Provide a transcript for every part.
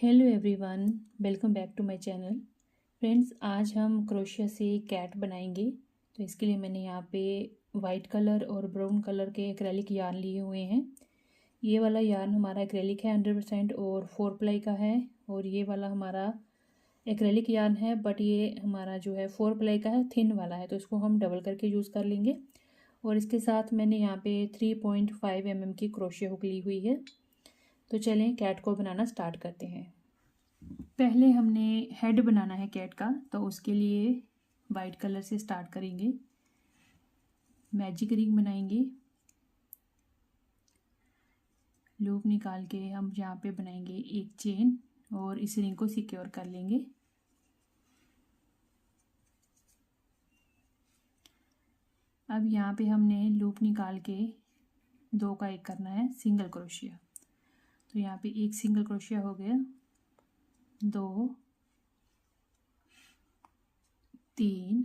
Hello everyone, welcome back to my channel. Friends, आज हम crochet से कैट बनाएंगे। तो इसके लिए मैंने यहाँ पे वाइट कलर और ब्राउन कलर के एक्रेलिक यार्न लिए हुए हैं। ये वाला यार्न हमारा एक्रेलिक है 100% और 4 प्लाई का है। और ये वाला हमारा एक्रेलिक यार्न है, बट ये हमारा जो है 4 प्लाई का है, थिन वाला है, तो इसको हम डबल करके यूज़ कर लेंगे। और इसके साथ मैंने यहाँ पे 3.5 mm की क्रोशिया हुक ली हुई है। तो चलें कैट को बनाना स्टार्ट करते हैं। पहले हमने हेड बनाना है कैट का, तो उसके लिए वाइट कलर से स्टार्ट करेंगे। मैजिक रिंग बनाएंगे। लूप निकाल के हम यहाँ पे बनाएंगे एक चेन और इस रिंग को सिक्योर कर लेंगे। अब यहाँ पे हमने लूप निकाल के 2 का 1 करना है सिंगल क्रोशिया। तो यहाँ पे एक सिंगल क्रोशिया हो गया, 2 3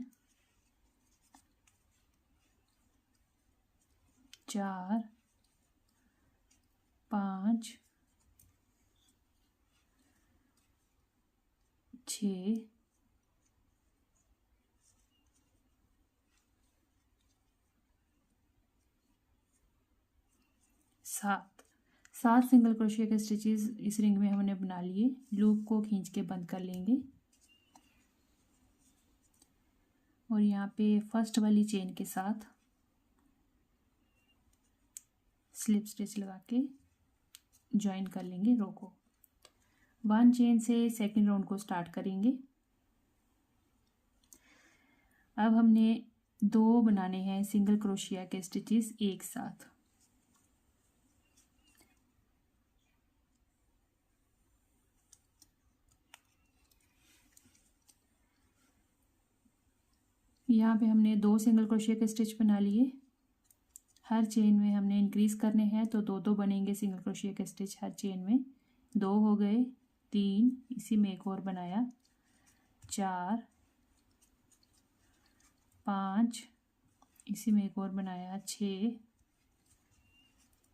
4 5 6 7 सिंगल क्रोशिया के स्टिचेस इस रिंग में हमने बना लिए। लूप को खींच के बंद कर लेंगे और यहाँ पे फर्स्ट वाली चेन के साथ स्लिप स्टिच लगा के ज्वाइन कर लेंगे रो को। 1 चेन से सेकेंड राउंड को स्टार्ट करेंगे। अब हमने 2 बनाने हैं सिंगल क्रोशिया के स्टिचेस एक साथ। यहाँ पे हमने 2 सिंगल क्रोशिया के स्टिच बना लिए। हर चेन में हमने इंक्रीज करने हैं, तो 2 बनेंगे सिंगल क्रोशिया के स्टिच हर चेन में। 2 हो गए, 3, इसी में एक और बनाया, 4 5, इसी में एक और बनाया, 6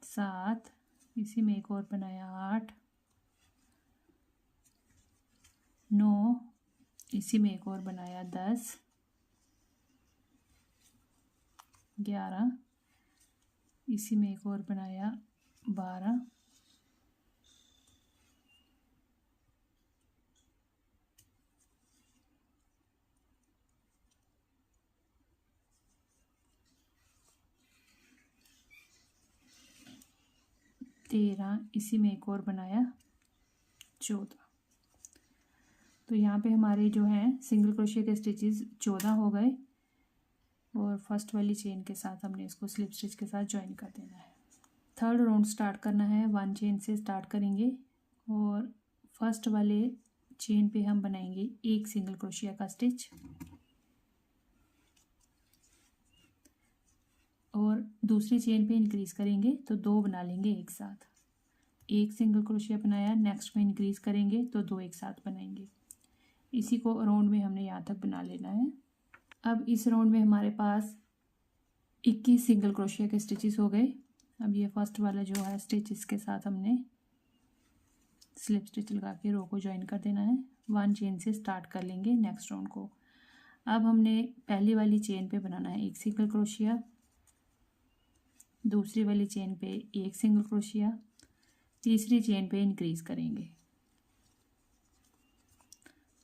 7, इसी में एक और बनाया, 8 9, इसी में एक और बनाया, 10 11, इसी में एक और बनाया, 12 13, इसी में एक और बनाया, 14। तो यहाँ पे हमारे जो हैं सिंगल क्रोशिया के स्टिचेस 14 हो गए और फर्स्ट वाली चेन के साथ हमने इसको स्लिप स्टिच के साथ ज्वाइन कर देना है। थर्ड राउंड स्टार्ट करना है। 1 चेन से स्टार्ट करेंगे और फर्स्ट वाले चेन पे हम बनाएंगे एक सिंगल क्रोशिया का स्टिच और दूसरी चेन पे इंक्रीज करेंगे, तो 2 बना लेंगे एक साथ। एक सिंगल क्रोशिया बनाया, नेक्स्ट में इंक्रीज करेंगे तो 2 एक साथ बनाएंगे। इसी को राउंड में हमने यहाँ तक बना लेना है। अब इस राउंड में हमारे पास 21 सिंगल क्रोशिया के स्टिचेस हो गए। अब ये फर्स्ट वाला जो है स्टिच, इसके साथ हमने स्लिप स्टिच लगा के रो को ज्वाइन कर देना है। 1 चेन से स्टार्ट कर लेंगे नेक्स्ट राउंड को। अब हमने पहली वाली चेन पे बनाना है एक सिंगल क्रोशिया, दूसरी वाली चेन पे एक सिंगल क्रोशिया, तीसरी चेन पे इंक्रीज करेंगे।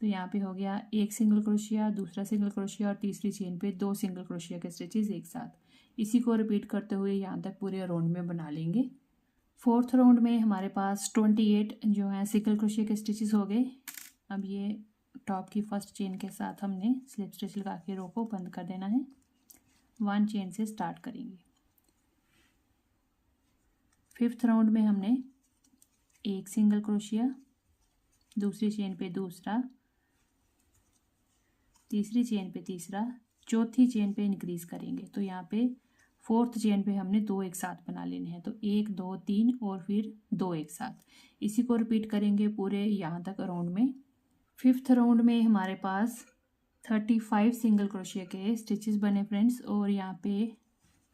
तो यहाँ पे हो गया एक सिंगल क्रोशिया, दूसरा सिंगल क्रोशिया और तीसरी चेन पे 2 सिंगल क्रोशिया के स्टिचेस एक साथ। इसी को रिपीट करते हुए यहाँ तक पूरे राउंड में बना लेंगे। फोर्थ राउंड में हमारे पास 28 जो है सिंगल क्रोशिया के स्टिचेस हो गए। अब ये टॉप की फर्स्ट चेन के साथ हमने स्लिप स्टिच लगा के रो को बंद कर देना है। 1 चेन से स्टार्ट करेंगे। फिफ्थ राउंड में हमने एक सिंगल क्रोशिया, दूसरी चेन पे दूसरा, तीसरी चेन पे तीसरा, चौथी चेन पे इंक्रीज करेंगे। तो यहाँ पे फोर्थ चेन पे हमने 2 एक साथ बना लेने हैं, तो 1 2 3 और फिर 2 एक साथ। इसी को रिपीट करेंगे पूरे यहाँ तक राउंड में। फिफ्थ राउंड में हमारे पास 35 सिंगल क्रोशिया के स्टिचेस बने फ्रेंड्स, और यहाँ पे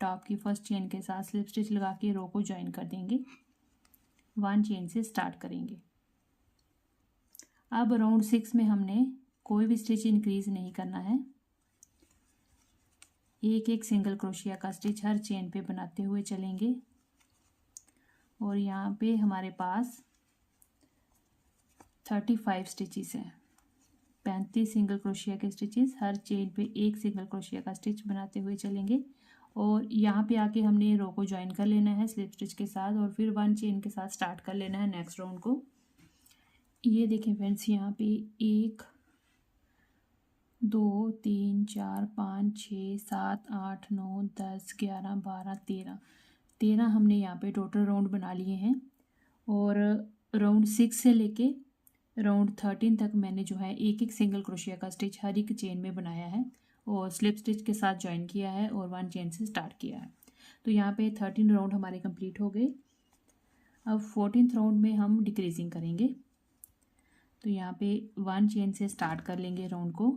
टॉप की फर्स्ट चेन के साथ स्लिप स्टिच लगा के रो को ज्वाइन कर देंगे। 1 चेन से स्टार्ट करेंगे। अब राउंड 6 में हमने कोई भी स्टिच इंक्रीज नहीं करना है। एक एक सिंगल क्रोशिया का स्टिच हर चेन पे बनाते हुए चलेंगे और यहाँ पे हमारे पास 35 स्टिचेस हैं। 35 सिंगल क्रोशिया के स्टिचेस, हर चेन पे एक सिंगल क्रोशिया का स्टिच बनाते हुए चलेंगे और यहाँ पे आके हमने रो को ज्वाइन कर लेना है स्लिप स्टिच के साथ और फिर 1 चेन के साथ स्टार्ट कर लेना है नेक्स्ट राउंड को। ये देखें फ्रेंड्स, यहाँ पे 1 2 3 4 5 6 7 8 9 10 11 12 13 हमने यहाँ पे टोटल राउंड बना लिए हैं और राउंड 6 से लेके राउंड 13 तक मैंने जो है एक एक सिंगल क्रोशिया का स्टिच हर एक चेन में बनाया है और स्लिप स्टिच के साथ ज्वाइन किया है और 1 चेन से स्टार्ट किया है। तो यहाँ पे 13 राउंड हमारे कंप्लीट हो गए। अब 14th राउंड में हम डिक्रीजिंग करेंगे। तो यहाँ पे 1 चेन से स्टार्ट कर लेंगे राउंड को।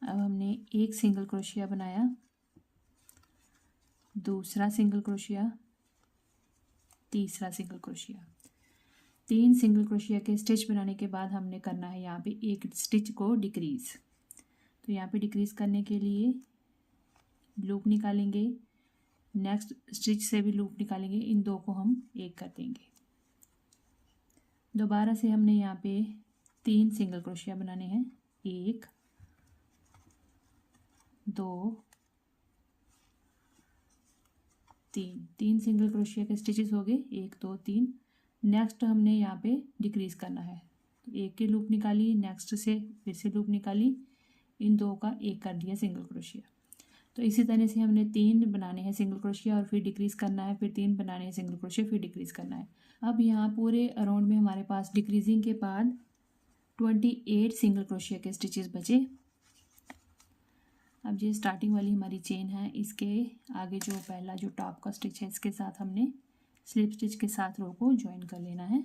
अब हमने एक सिंगल क्रोशिया बनाया, दूसरा सिंगल क्रोशिया, तीसरा सिंगल क्रोशिया। 3 सिंगल क्रोशिया के स्टिच बनाने के बाद हमने करना है यहाँ पे एक स्टिच को डिक्रीज। तो यहाँ पे डिक्रीज करने के लिए लूप निकालेंगे, नेक्स्ट स्टिच से भी लूप निकालेंगे, इन दो को हम एक कर देंगे। दोबारा से हमने यहाँ पे 3 सिंगल क्रोशिया बनाने हैं, 1 2 3 सिंगल क्रोशिया के स्टिचेस हो गए, 1 2 3। नेक्स्ट हमने यहाँ पे डिक्रीज करना है, तो एक की लूप निकाली, नेक्स्ट से फिर से लूप निकाली, इन दो का एक कर दिया सिंगल क्रोशिया। तो इसी तरह से हमने 3 बनाने हैं सिंगल क्रोशिया और फिर डिक्रीज करना है, फिर 3 बनाने हैं सिंगल क्रोशिया, फिर डिक्रीज करना है। अब यहाँ पूरे अराउंड में हमारे पास डिक्रीजिंग के बाद 28 सिंगल क्रोशिया के स्टिचेस बचे। अब ये स्टार्टिंग वाली हमारी चेन है, इसके आगे जो पहला जो टॉप का स्टिच है इसके साथ हमने स्लिप स्टिच के साथ रो को ज्वाइन कर लेना है।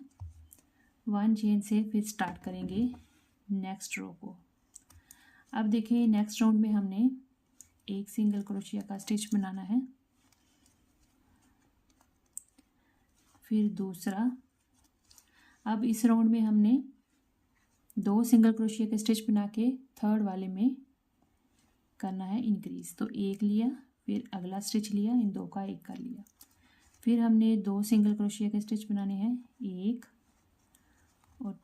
1 चेन से फिर स्टार्ट करेंगे नेक्स्ट रो को। अब देखिए नेक्स्ट राउंड में हमने एक सिंगल क्रोशिया का स्टिच बनाना है, फिर दूसरा। अब इस राउंड में हमने 2 सिंगल क्रोशिया के स्टिच बना के थर्ड वाले में करना है इंक्रीज। तो एक लिया, फिर अगला स्टिच लिया, इन दो का एक कर लिया। फिर हमने 2 सिंगल क्रोशिया के स्टिच बनाने हैं, 1 और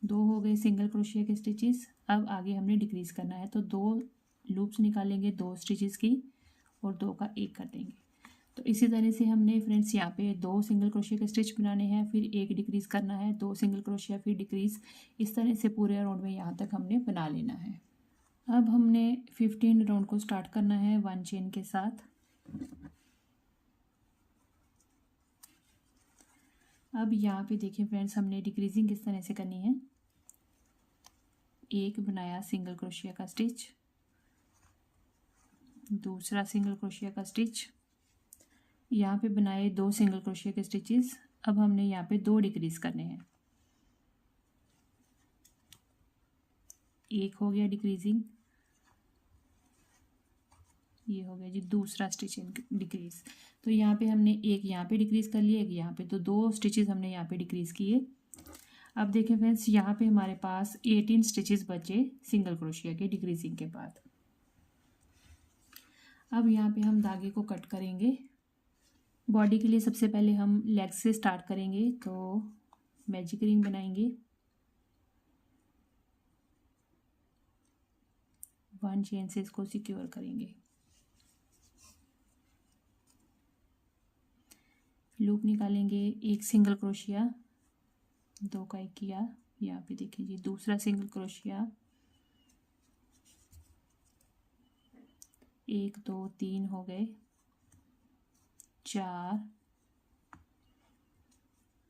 2 हो गए सिंगल क्रोशिया के स्टिचेस। अब आगे हमने डिक्रीज करना है, तो 2 लूप्स निकालेंगे 2 स्टिचेस की और 2 का एक कर देंगे। तो इसी तरह से हमने फ्रेंड्स यहाँ पे 2 सिंगल क्रोशिया के स्टिच बनाने हैं, फिर एक डिक्रीज करना है, 2 सिंगल क्रोशिया फिर डिक्रीज, इस तरह से पूरे राउंड में यहाँ तक हमने बना लेना है। अब हमने 15 राउंड को स्टार्ट करना है 1 चेन के साथ। अब यहाँ पे देखिए फ्रेंड्स, हमने डिक्रीजिंग किस तरह से करनी है। एक बनाया सिंगल क्रोशिया का स्टिच, दूसरा सिंगल क्रोशिया का स्टिच, यहाँ पे बनाए 2 सिंगल क्रोशिया के स्टिचेस। अब हमने यहाँ पे 2 डिक्रीज करने हैं, एक हो गया डिक्रीजिंग, ये हो गया जी दूसरा स्टिच डिक्रीज। तो यहाँ पे हमने एक यहाँ पे डिक्रीज कर लिया, एक यहाँ पे, तो 2 स्टिचेस हमने यहाँ पे डिक्रीज किए। अब देखें फ्रेंड्स, यहाँ पे हमारे पास 18 स्टिचेस बचे सिंगल क्रोशिया के डिक्रीजिंग के बाद। अब यहाँ पे हम धागे को कट करेंगे। बॉडी के लिए सबसे पहले हम लेग से स्टार्ट करेंगे, तो मैजिक रिंग बनाएंगे, 1 चेन से इसको सिक्योर करेंगे, लूप निकालेंगे, एक सिंगल क्रोशिया, 2 का एक किया, यहाँ पे देखिए जी दूसरा सिंगल क्रोशिया, 1 2 3 हो गए, 4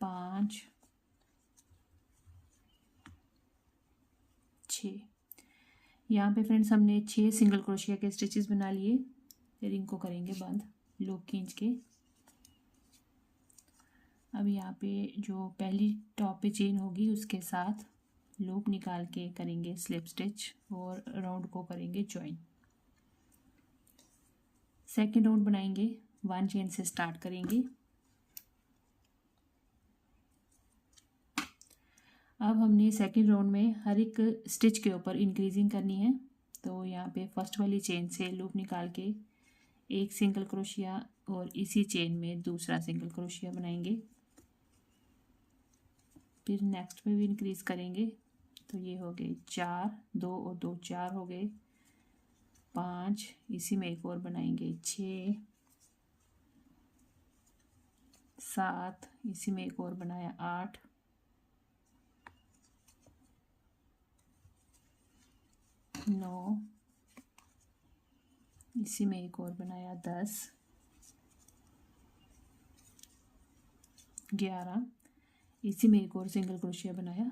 5 6। यहाँ पे फ्रेंड्स हमने 6 सिंगल क्रोशिया के स्टिचेस बना लिए। रिंग को करेंगे बंद लूप खींच के। अब यहाँ पे जो पहली टॉप पे चेन होगी उसके साथ लूप निकाल के करेंगे स्लिप स्टिच और राउंड को करेंगे ज्वाइन। सेकेंड राउंड बनाएंगे, 1 चेन से स्टार्ट करेंगे। अब हमने सेकंड राउंड में हर एक स्टिच के ऊपर इंक्रीजिंग करनी है। तो यहाँ पे फर्स्ट वाली चेन से लूप निकाल के एक सिंगल क्रोशिया और इसी चेन में दूसरा सिंगल क्रोशिया बनाएंगे। फिर नेक्स्ट में भी इंक्रीज करेंगे। तो ये हो गए 4, 2 और 2 4 हो गए, 5, इसी में एक और बनाएंगे 6, 7, इसी में एक और बनाया 8, 9, इसी में एक और बनाया 10, 11, इसी में एक और सिंगल क्रोशिया बनाया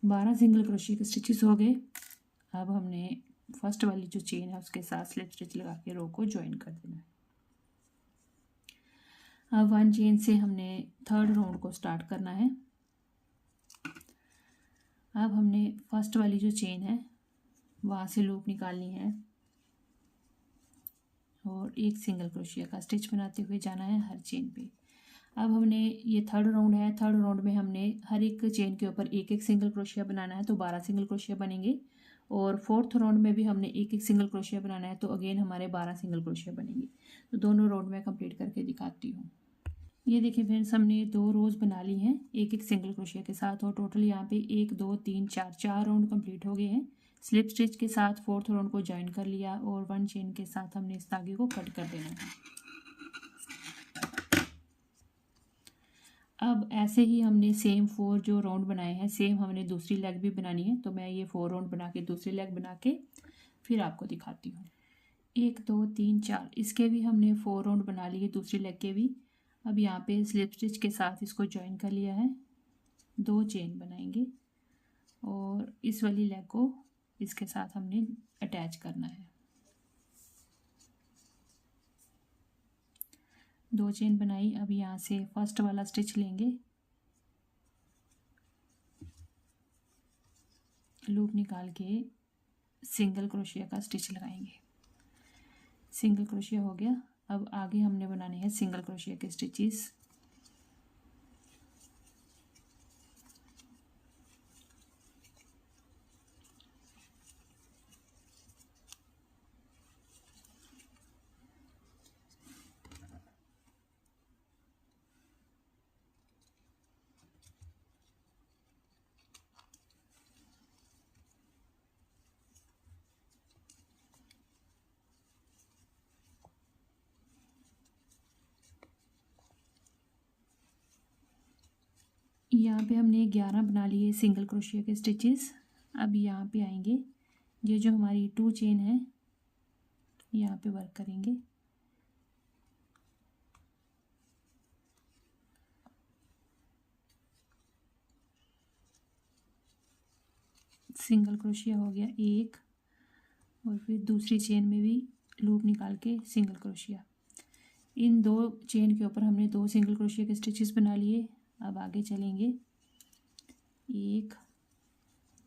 12 सिंगल क्रोशिया के स्टिचेस हो गए। अब हमने फर्स्ट वाली जो चेन है उसके साथ स्लिप स्टिच लगा के रो को ज्वाइन कर देना है। अब 1 चेन से हमने थर्ड राउंड को स्टार्ट करना है। अब हमने फर्स्ट वाली जो चेन है वहाँ से लूप निकालनी है और एक सिंगल क्रोशिया का स्टिच बनाते हुए जाना है हर चेन पे। अब हमने ये थर्ड राउंड है, थर्ड राउंड में हमने हर एक चेन के ऊपर एक एक सिंगल क्रोशिया बनाना है, तो 12 सिंगल क्रोशिया बनेंगे। और फोर्थ राउंड में भी हमने एक एक सिंगल क्रोशिया बनाना है, तो अगेन हमारे 12 सिंगल क्रोशिया बनेंगे। तो दोनों राउंड में कंप्लीट करके दिखाती हूँ। ये देखिए फ्रेंड्स, हमने 2 रोज़ बना ली हैं एक एक सिंगल क्रोशिया के साथ, और टोटल यहाँ पे 1 2 3 4 राउंड कंप्लीट हो गए हैं। स्लिप स्टिच के साथ फोर्थ राउंड को ज्वाइन कर लिया और 1 चेन के साथ हमने इस धागे को कट कर देना है। अब ऐसे ही हमने सेम 4 जो राउंड बनाए हैं, सेम हमने दूसरी लेग भी बनानी है। तो मैं ये 4 राउंड बना के दूसरी लेग बना के फिर आपको दिखाती हूँ। 1 2 3 4 इसके भी हमने 4 राउंड बना लिए, दूसरी लेग के भी। अब यहाँ पे स्लिप स्टिच के साथ इसको ज्वाइन कर लिया है, 2 चेन बनाएंगे और इस वाली लेग को इसके साथ हमने अटैच करना है। 2 चेन बनाई। अब यहाँ से फर्स्ट वाला स्टिच लेंगे, लूप निकाल के सिंगल क्रोशिया का स्टिच लगाएंगे। सिंगल क्रोशिया हो गया। अब आगे हमने बनाने हैं सिंगल क्रोशिया के स्टिचेस। यहाँ पे हमने 11 बना लिए सिंगल क्रोशिया के स्टिचेस। अब यहाँ पे आएंगे, ये जो हमारी 2 चेन है यहाँ पे वर्क करेंगे। सिंगल क्रोशिया हो गया 1, और फिर दूसरी चेन में भी लूप निकाल के सिंगल क्रोशिया। इन 2 चेन के ऊपर हमने 2 सिंगल क्रोशिया के स्टिचेस बना लिए। अब आगे चलेंगे, 1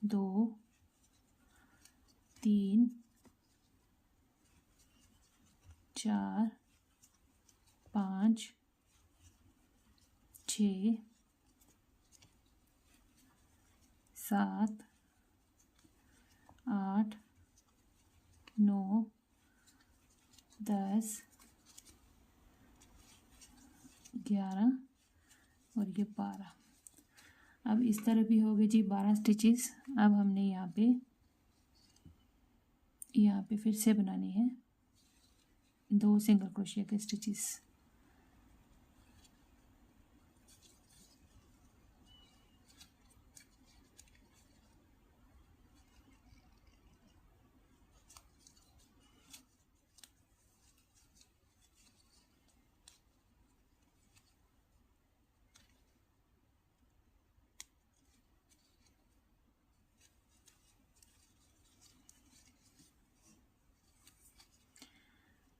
2 3 4 5 6 7 8 9 10 11 और ये 12। अब इस तरह भी हो गए जी 12 स्टिचेस। अब हमने यहाँ पे फिर से बनाने हैं 2 सिंगल क्रोशिया के स्टिचेस।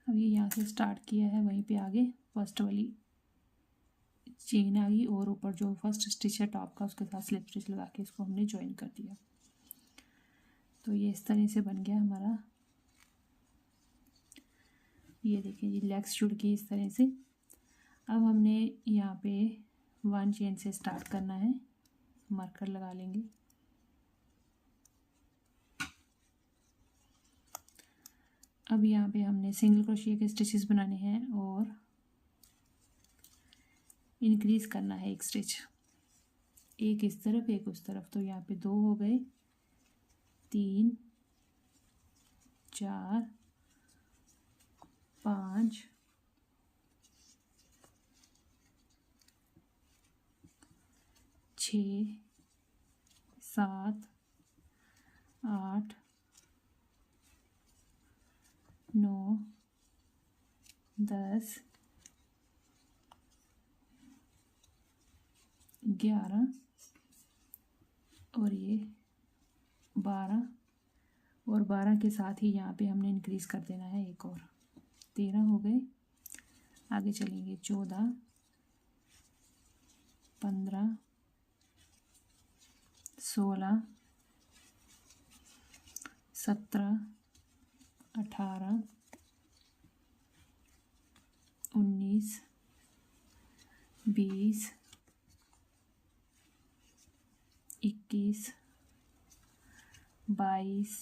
अब ये यहाँ से स्टार्ट किया है, वहीं पे आगे फर्स्ट वाली चेन आ गई और ऊपर जो फर्स्ट स्टिच है टॉप का उसके साथ स्लिप स्टिच लगा के इसको हमने ज्वाइन कर दिया। तो ये इस तरह से बन गया हमारा ये देखिए जी लेग्स जुड़ गई इस तरह से। अब हमने यहाँ पे 1 चेन से स्टार्ट करना है, मार्कर लगा लेंगे। अब यहाँ पे हमने सिंगल क्रोशिया के स्टिचेस बनाने हैं और इंक्रीज करना है एक स्टिच, एक इस तरफ एक उस तरफ। तो यहाँ पे 2 हो गए, 3 4 5 6 7 8 9 10 11 और ये 12 और 12 के साथ ही यहाँ पे हमने इंक्रीज़ कर देना है एक और। 13 हो गए, आगे चलेंगे 14 15 16 17 18 19 20 21 22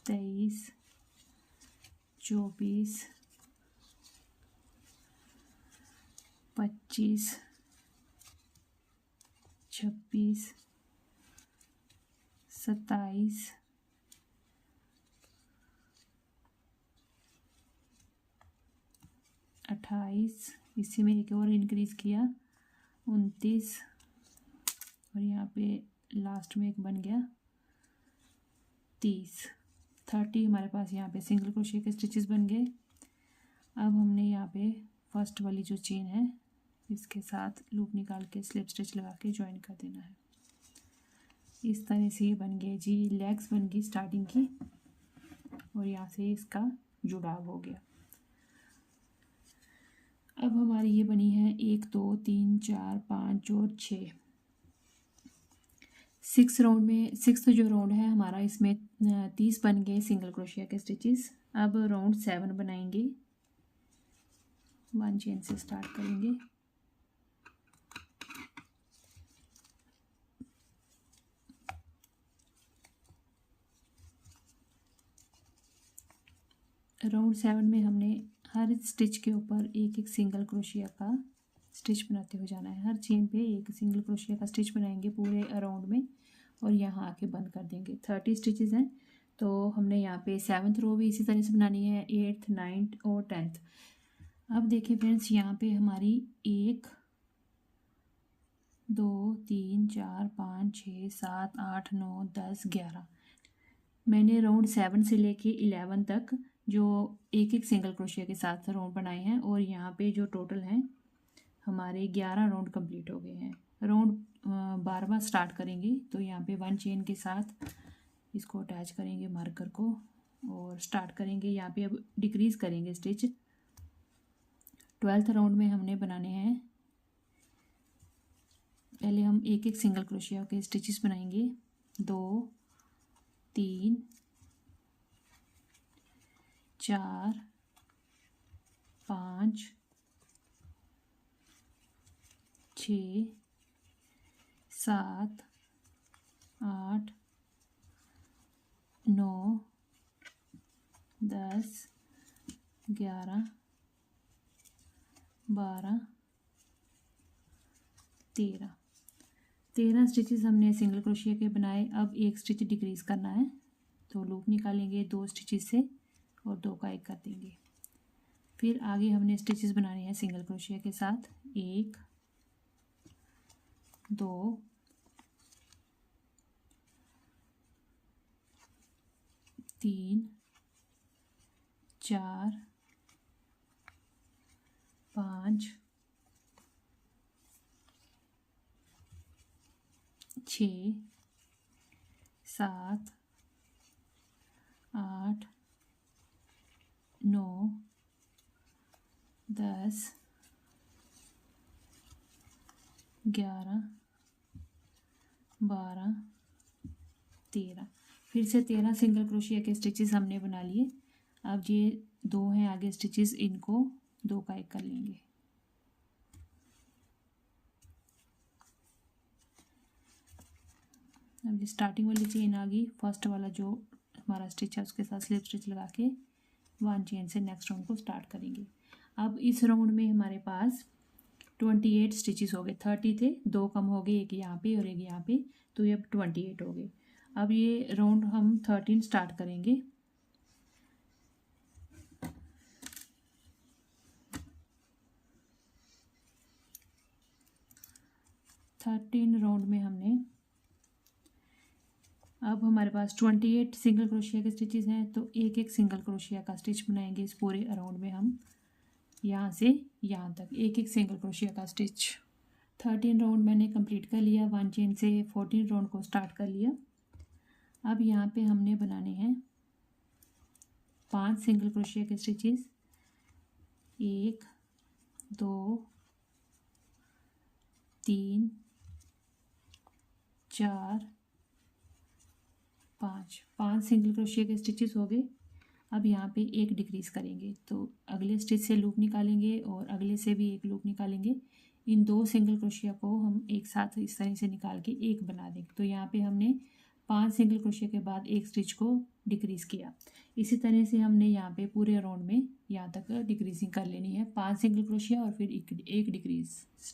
23 24 25 26 27 28, इसी में एक और इंक्रीज़ किया 29 और यहाँ पे लास्ट में एक बन गया 30 हमारे पास यहाँ पे सिंगल क्रोशिया के स्टिचेस बन गए। अब हमने यहाँ पे फर्स्ट वाली जो चेन है इसके साथ लूप निकाल के स्लिप स्टिच लगा के ज्वाइन कर देना है। इस तरह से ये बन गए जी, लेग्स बन गई स्टार्टिंग की और यहाँ से इसका जुड़ाव हो गया। अब हमारी ये बनी है 1 2 3 4 5 और 6, 6 राउंड में 6th जो राउंड है हमारा, इसमें 30 बन गए सिंगल क्रोशिया के स्टिचेस। अब राउंड 7 बनाएंगे, 1 चेन से स्टार्ट करेंगे। राउंड 7 में हमने हर स्टिच के ऊपर एक एक सिंगल क्रोशिया का स्टिच बनाते हुए जाना है। हर चेन पे एक सिंगल क्रोशिया का स्टिच बनाएंगे पूरे अराउंड में और यहाँ आके बंद कर देंगे। 30 स्टिचेस हैं, तो हमने यहाँ पे 7th रो भी इसी तरह से बनानी है, 8th 9th और 10th। अब देखिए फ्रेंड्स, यहाँ पे हमारी 1 2 3 4 5 6 7 8 9 10 11, मैंने राउंड 7 से लेके 11 तक जो एक एक सिंगल क्रोशिया के साथ राउंड बनाए हैं और यहाँ पे जो टोटल हैं हमारे 11 राउंड कंप्लीट हो गए हैं। राउंड 12वां स्टार्ट करेंगे, तो यहाँ पे 1 चेन के साथ इसको अटैच करेंगे मार्कर को और स्टार्ट करेंगे। यहाँ पे अब डिक्रीज़ करेंगे स्टिच। 12th राउंड में हमने बनाने हैं, पहले हम एक एक सिंगल क्रोशिया के स्टिचेस बनाएंगे, 2 3 4 5 6 7 8 9 10 11 12 13 स्टिचेस हमने सिंगल क्रोशिया के बनाए। अब एक स्टिच डिक्रीज़ करना है, तो लूप निकालेंगे 2 स्टिचेस से और 2 का 1 कर देंगे। फिर आगे हमने स्टिचेस बनाने हैं सिंगल क्रोशिया के साथ, 1 2 3 4 5 6 7 8 9 10 11 12 13। फिर से 13 सिंगल क्रोशिया के स्टिचेस हमने बना लिए। अब ये दो हैं आगे स्टिचेस, इनको दो का एक कर लेंगे। अब ये स्टार्टिंग वाली चेन आ गई, फर्स्ट वाला जो हमारा स्टिच है उसके साथ स्लिप स्टिच लगा के 1 चेन से नेक्स्ट राउंड को स्टार्ट करेंगे। अब इस राउंड में हमारे पास 28 स्टिचेस हो गए, 30 थे, दो कम हो गए, एक यहाँ पे और एक यहाँ पे, तो ये अब 28 हो गए। अब ये राउंड हम 13 स्टार्ट करेंगे। राउंड में हमने, अब हमारे पास 28 सिंगल क्रोशिया के स्टिचेस हैं, तो एक एक सिंगल क्रोशिया का स्टिच बनाएंगे इस पूरे राउंड में। हम यहाँ से यहाँ तक एक एक सिंगल क्रोशिया का स्टिच। 13 राउंड मैंने कंप्लीट कर लिया, 1 चेन से 14 राउंड को स्टार्ट कर लिया। अब यहाँ पे हमने बनाने हैं 5 सिंगल क्रोशिया के स्टिचेस, 1 2 3 4 5 सिंगल क्रोशिया के स्टिचेस हो गए। अब यहाँ पे एक डिक्रीज करेंगे, तो अगले स्टिच से लूप निकालेंगे और अगले से भी एक लूप निकालेंगे। इन दो सिंगल क्रोशिया को हम एक साथ इस तरह से निकाल के एक बना देंगे। तो यहाँ पे हमने 5 सिंगल क्रोशिया के बाद एक स्टिच को डिक्रीज किया। इसी तरह से हमने यहाँ पे पूरे राउंड में यहाँ तक डिक्रीजिंग कर लेनी है, 5 सिंगल क्रोशिया और फिर एक डिक्रीज।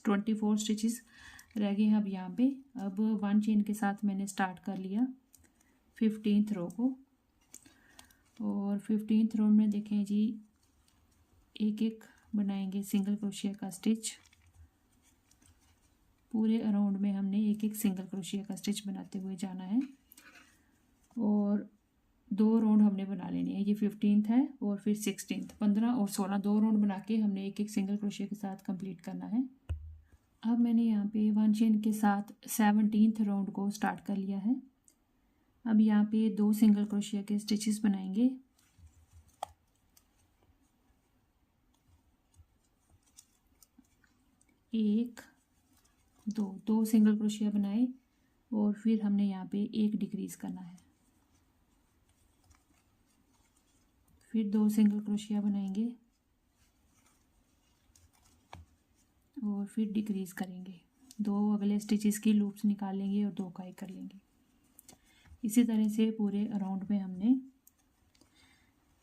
24 स्टिचेस रह गए हैं अब यहाँ पे। अब 1 चेन के साथ मैंने स्टार्ट कर लिया 15th रो को, और 15th रो में देखें जी एक एक बनाएंगे सिंगल क्रोशिया का स्टिच। पूरे अराउंड में हमने एक एक सिंगल क्रोशिया का स्टिच बनाते हुए जाना है, और 2 राउंड हमने बना लेने हैं। ये 15th है और फिर 16th, 15 और 16, 2 राउंड बना के हमने एक एक सिंगल क्रोशिया के साथ कंप्लीट करना है। अब मैंने यहाँ पे 1 चेन के साथ 17th राउंड को स्टार्ट कर लिया है। अब यहाँ पे 2 सिंगल क्रोशिया के स्टिचेस बनाएंगे, एक दो सिंगल क्रोशिया बनाए और फिर हमने यहाँ पे एक डिक्रीज करना है, फिर 2 सिंगल क्रोशिया बनाएंगे और फिर डिक्रीज करेंगे। 2 अगले स्टिचेस की लूप्स निकालेंगे और 2 का एक कर लेंगे। इसी तरह से पूरे राउंड में हमने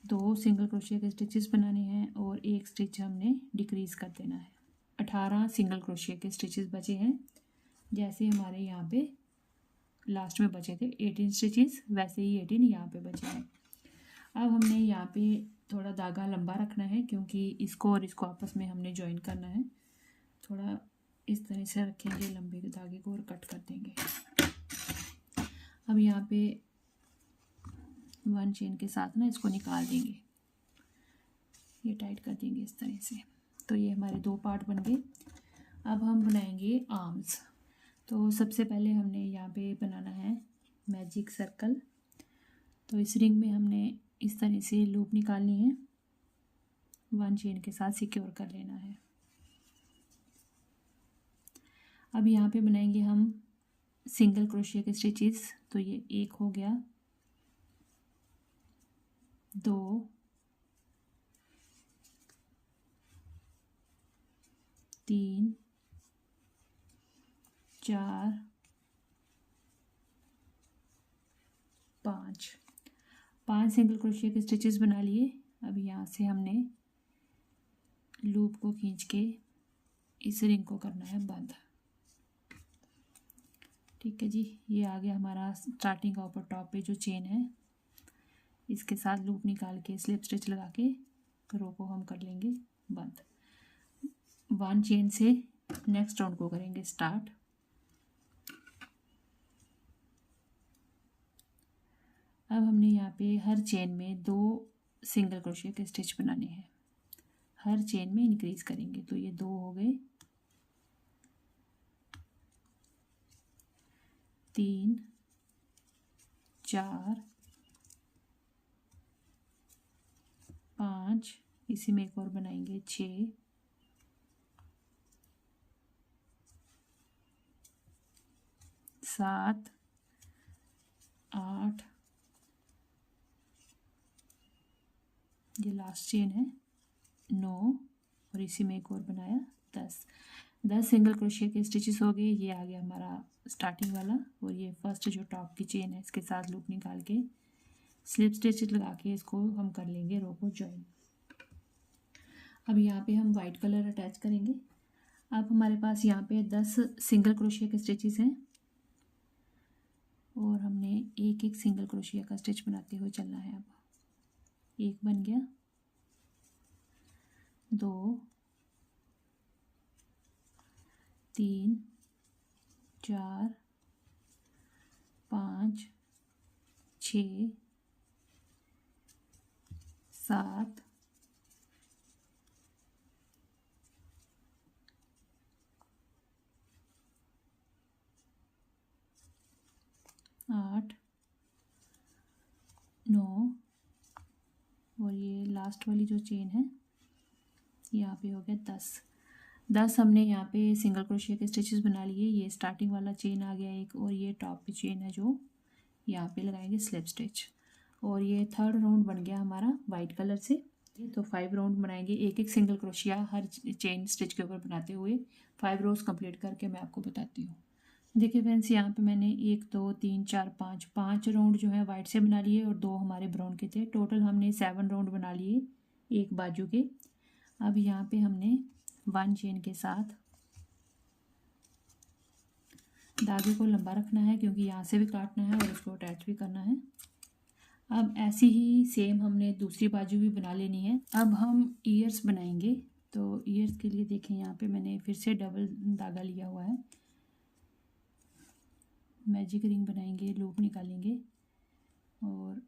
2 सिंगल क्रोशिया के स्टिचेस बनाने हैं और एक स्टिच हमने डिक्रीज कर देना है। 18 सिंगल क्रोशिया के स्टिचेस बचे हैं, जैसे हमारे यहाँ पे लास्ट में बचे थे 18 स्टिचेस, वैसे ही 18 यहाँ पे बचे हैं। अब हमने यहाँ पे थोड़ा धागा लंबा रखना है, क्योंकि इसको और इसको आपस में हमने ज्वाइन करना है। थोड़ा इस तरह से रखेंगे लंबे धागे को और कट कर देंगे। अब यहाँ पे 1 चेन के साथ ना इसको निकाल देंगे, ये टाइट कर देंगे इस तरह से। तो ये हमारे 2 पार्ट बन गए। अब हम बनाएंगे आर्म्स। तो सबसे पहले हमने यहाँ पे बनाना है मैजिक सर्कल। तो इस रिंग में हमने इस तरह से लूप निकालनी है, 1 चेन के साथ सिक्योर कर लेना है। अब यहाँ पे बनाएंगे हम सिंगल क्रोशिया के स्टिचेस। तो ये 1 हो गया, 2, 3, 4, 5 सिंगल क्रोशिया के स्टिचेस बना लिए। अब यहाँ से हमने लूप को खींच के इस रिंग को करना है बंद। ठीक है जी, ये आ गया हमारा स्टार्टिंग का ऊपर टॉप पे जो चेन है, इसके साथ लूप निकाल के स्लिप स्टिच लगा के रो को हम कर लेंगे बंद। 1 चेन से नेक्स्ट राउंड को करेंगे स्टार्ट। अब हमने यहाँ पे हर चेन में 2 सिंगल क्रोशिया के स्टिच बनाने हैं, हर चेन में इंक्रीज करेंगे। तो ये 2 हो गए, 3, 4, 5, इसी में एक और बनाएंगे 6, 7, 8, ये लास्ट चेन है 9 और इसी में एक और बनाया 10 सिंगल क्रोशिया के स्टिचेस हो गए। ये आ गया हमारा स्टार्टिंग वाला और ये फर्स्ट जो टॉप की चेन है इसके साथ लूप निकाल के स्लिप स्टिच लगा के इसको हम कर लेंगे रो को ज्वाइन। अब यहाँ पे हम वाइट कलर अटैच करेंगे। अब हमारे पास यहाँ पे 10 सिंगल क्रोशिया के स्टिचेस हैं और हमने एक एक सिंगल क्रोशिया का स्टिच बनाते हुए चलना है। अब एक बन गया, 2 3 4 5 6 7 8 9 और ये लास्ट वाली जो चेन है यहाँ पे हो गया 10 हमने यहाँ पे सिंगल क्रोशिया के स्टिचेस बना लिए। ये स्टार्टिंग वाला चेन आ गया एक और ये टॉप पे चेन है जो यहाँ पे लगाएंगे स्लिप स्टिच और ये थर्ड राउंड बन गया हमारा वाइट कलर से। तो 5 राउंड बनाएंगे, एक एक सिंगल क्रोशिया हर चेन स्टिच के ऊपर बनाते हुए 5 रोज कंप्लीट करके मैं आपको बताती हूँ। देखिए फ्रेंड्स, यहाँ पे मैंने 1 2 3 4 5 राउंड जो है वाइट से बना लिए और 2 हमारे ब्राउन के थे। टोटल हमने 7 राउंड बना लिए एक बाजू के। अब यहाँ पे हमने 1 चेन के साथ धागे को लंबा रखना है क्योंकि यहाँ से भी काटना है और इसको अटैच भी करना है। अब ऐसी ही सेम हमने दूसरी बाजू भी बना लेनी है। अब हम ईयर्स बनाएंगे। तो ईयर्स के लिए देखें यहाँ पे मैंने फिर से डबल धागा लिया हुआ है। मैजिक रिंग बनाएंगे, लूप निकालेंगे और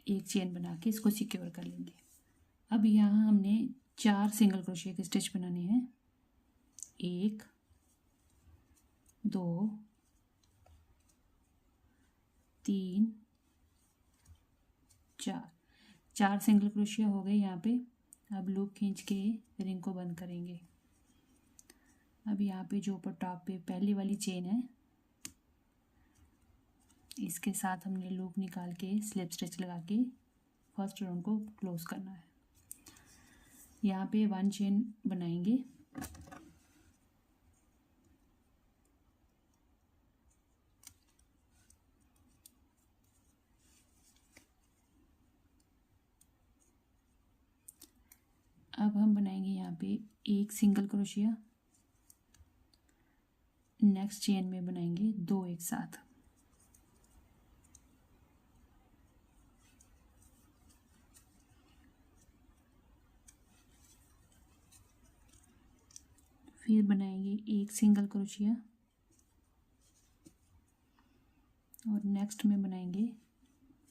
एक चेन बना के इसको सिक्योर कर लेंगे। अब यहाँ हमने 4 सिंगल क्रोशिया के स्टिच बनाने हैं। 1 2 3 4 सिंगल क्रोशिया हो गए यहाँ पे। अब लूप खींच के रिंग को बंद करेंगे। अब यहाँ पे जो ऊपर टॉप पे पहली वाली चेन है इसके साथ हमने लूप निकाल के स्लिप स्टिच लगा के फर्स्ट राउंड को क्लोज करना है। यहाँ पे 1 चेन बनाएंगे। अब हम बनाएंगे यहाँ पे एक सिंगल क्रोशिया, नेक्स्ट चेन में बनाएंगे 2 एक साथ। फिर बनाएंगे एक सिंगल क्रोशिया और नेक्स्ट में बनाएंगे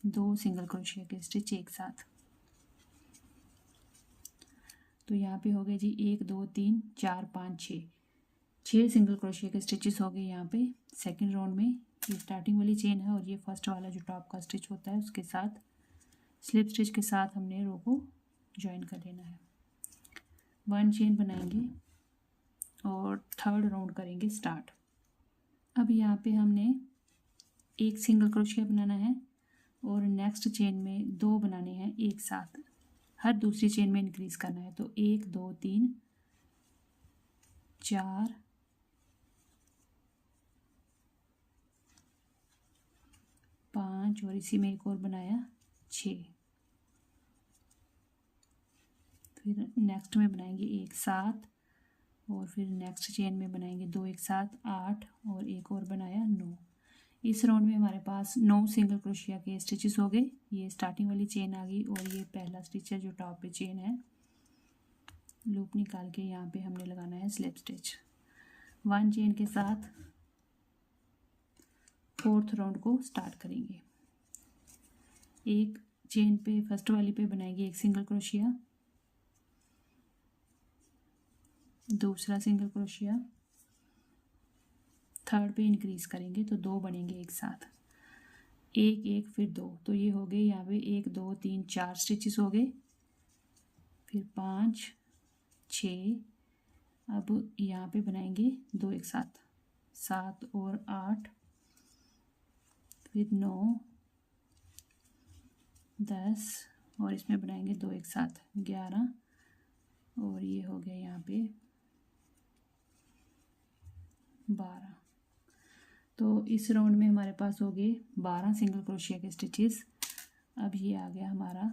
2 सिंगल क्रोशिया के स्टिच एक साथ। तो यहाँ पे हो गए जी 1 2 3 4 5 6 सिंगल क्रोशिया के स्टिचेस हो गए यहाँ पे सेकंड राउंड में। ये स्टार्टिंग वाली चेन है और ये फर्स्ट वाला जो टॉप का स्टिच होता है उसके साथ स्लिप स्टिच के साथ हमने रो को ज्वाइन कर लेना है। 1 चेन बनाएंगे और थर्ड राउंड करेंगे स्टार्ट। अब यहाँ पे हमने एक सिंगल क्रोशिया बनाना है और नेक्स्ट चेन में 2 बनाने हैं एक साथ, हर दूसरी चेन में इंक्रीज करना है। तो 1 2 3 4 5 और इसी में एक और बनाया 6। फिर नेक्स्ट में बनाएंगे एक 7 और फिर नेक्स्ट चेन में बनाएंगे 2 एक साथ 8 और एक और बनाया 9। इस राउंड में हमारे पास 9 सिंगल क्रोशिया के स्टिचेस हो गए। ये स्टार्टिंग वाली चेन आ गई और ये पहला स्टिच है जो टॉप पे चेन है। लूप निकाल के यहाँ पे हमने लगाना है स्लिप स्टिच। 1 चेन के साथ फोर्थ राउंड को स्टार्ट करेंगे। एक चेन पे फर्स्ट वाली पे बनाएंगे एक सिंगल क्रोशिया, दूसरा सिंगल क्रोशिया, थर्ड पे इंक्रीज करेंगे तो 2 बनेंगे एक साथ, 1 1 फिर 2। तो ये हो गए यहाँ पे 1 2 3 4 स्टिचेस हो गए। फिर 5 6, अब यहाँ पे बनाएंगे 2 एक साथ 7 और 8, फिर 9 10 और इसमें बनाएंगे 2 एक साथ 11 और ये हो गया यहाँ पे 12। तो इस राउंड में हमारे पास हो गए 12 सिंगल क्रोशिया के स्टिचेस। अब ये आ गया हमारा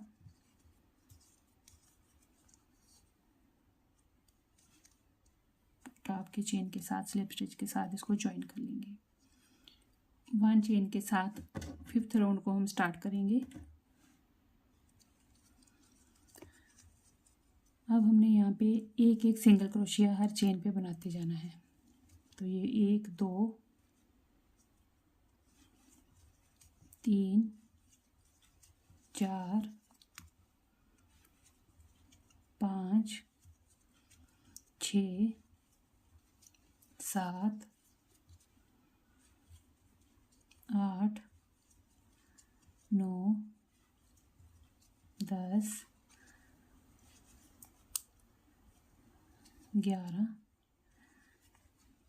टॉप की चेन के साथ स्लिप स्टिच के साथ इसको ज्वाइन कर लेंगे। 1 चेन के साथ 5th राउंड को हम स्टार्ट करेंगे। अब हमने यहाँ पे एक एक सिंगल क्रोशिया हर चेन पे बनाते जाना है। तो ये 1 2 3 4 5 6 7 8 9 10 11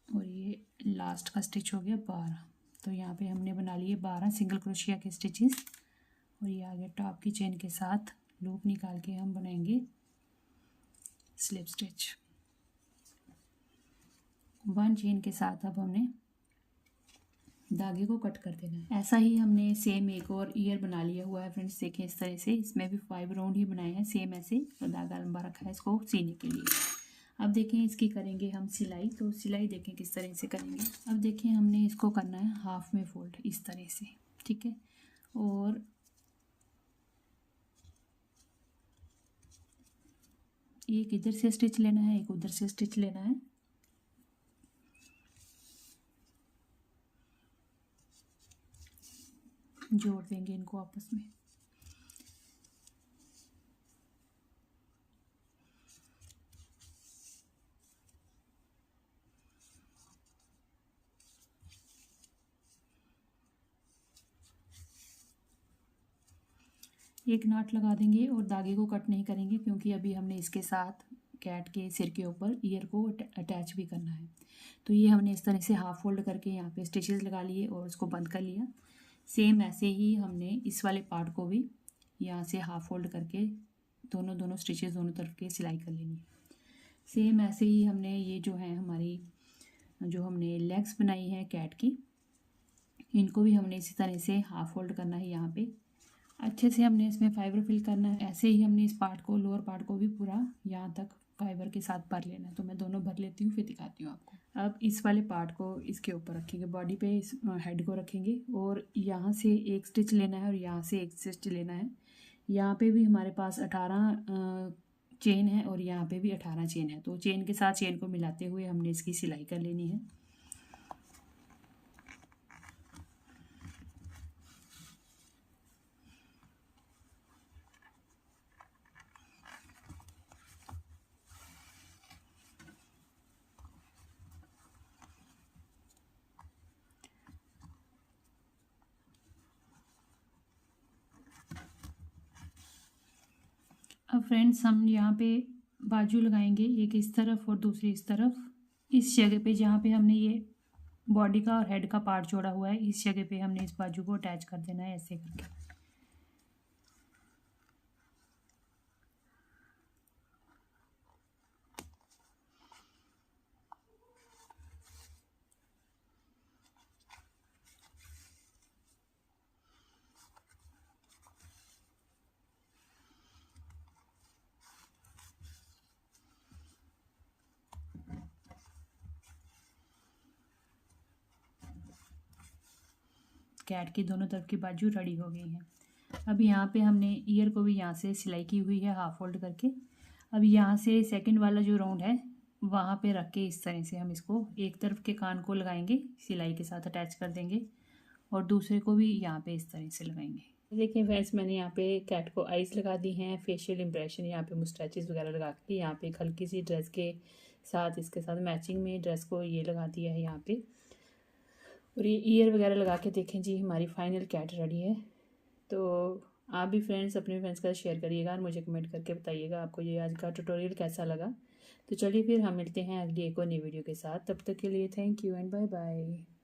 और ये लास्ट का स्टिच हो गया 12। तो यहाँ पे हमने बना लिए 12 सिंगल क्रोशिया के स्टिचेस और ये आगे टॉप की चेन के साथ लूप निकाल के हम बनाएंगे स्लिप स्टिच। 1 चेन के साथ अब हमने धागे को कट कर देना है। ऐसा ही हमने सेम एक और ईयर बना लिया हुआ है फ्रेंड्स, देखें इस तरह से। इसमें भी 5 राउंड ही बनाए हैं सेम ऐसे, और धागा लंबा रखा है इसको सीने के लिए। अब देखें इसकी करेंगे हम सिलाई। तो सिलाई देखें किस तरह से करेंगे। अब देखें हमने इसको करना है हाफ में फोल्ड इस तरह से, ठीक है। और एक इधर से स्टिच लेना है, एक उधर से स्टिच लेना है। जोड़ देंगे इनको आपस में। एक नाट लगा देंगे और धागे को कट नहीं करेंगे, क्योंकि अभी हमने इसके साथ कैट के सिर के ऊपर ईयर को अटैच भी करना है। तो ये हमने इस तरह से हाफ फोल्ड करके यहाँ पे स्टिचेस लगा लिए और उसको बंद कर लिया। सेम ऐसे ही हमने इस वाले पार्ट को भी यहाँ से हाफ फोल्ड करके दोनों स्टिचेस दोनों तरफ के सिलाई कर लेनी है। सेम ऐसे ही हमने ये जो है हमारी जो हमने लेग्स बनाई हैं कैट की, इनको भी हमने इसी तरह से हाफ फोल्ड करना है। यहाँ पे अच्छे से हमने इसमें फाइबर फिल करना है। ऐसे ही हमने इस पार्ट को, लोअर पार्ट को भी पूरा यहाँ तक फाइबर के साथ भर लेना है। तो मैं दोनों भर लेती हूँ, फिर दिखाती हूँ आपको। अब इस वाले पार्ट को इसके ऊपर रखेंगे, बॉडी पे इस हेड को रखेंगे और यहाँ से एक स्टिच लेना है और यहाँ से एक स्टिच लेना है। यहाँ पे भी हमारे पास 18 चेन है और यहाँ पे भी 18 चेन है। तो चेन के साथ चेन को मिलाते हुए हमने इसकी सिलाई कर लेनी है। अब फ्रेंड्स हम यहाँ पे बाजू लगाएंगे, एक इस तरफ और दूसरी इस तरफ। इस जगह पे जहाँ पे हमने ये बॉडी का और हेड का पार्ट जोड़ा हुआ है, इस जगह पे हमने इस बाजू को अटैच कर देना है ऐसे करके। कैट की दोनों तरफ की बाजू रेडी हो गई हैं। अब यहाँ पे हमने ईयर को भी यहाँ से सिलाई की हुई है हाफ फोल्ड करके। अब यहाँ से सेकंड वाला जो राउंड है वहाँ पे रख के इस तरह से हम इसको एक तरफ के कान को लगाएंगे, सिलाई के साथ अटैच कर देंगे और दूसरे को भी यहाँ पे इस तरह से लगाएंगे। देखिए फ्रेंड्स, मैंने यहाँ पे कैट को आइज़ लगा दी हैं, फेशियल इंप्रेशन यहाँ पे मुस्टैचेस वगैरह लगा के, यहाँ पे एक हल्की सी ड्रेस के साथ इसके साथ मैचिंग में ड्रेस को ये लगा दिया है यहाँ पे। और ये ईयर वगैरह लगा के देखें जी, हमारी फाइनल कैट रेडी है। तो आप भी फ्रेंड्स अपने फ्रेंड्स का शेयर करिएगा और मुझे कमेंट करके बताइएगा आपको ये आज का ट्यूटोरियल कैसा लगा। तो चलिए फिर हम मिलते हैं अगली एक और नई वीडियो के साथ। तब तक के लिए thank you and bye bye.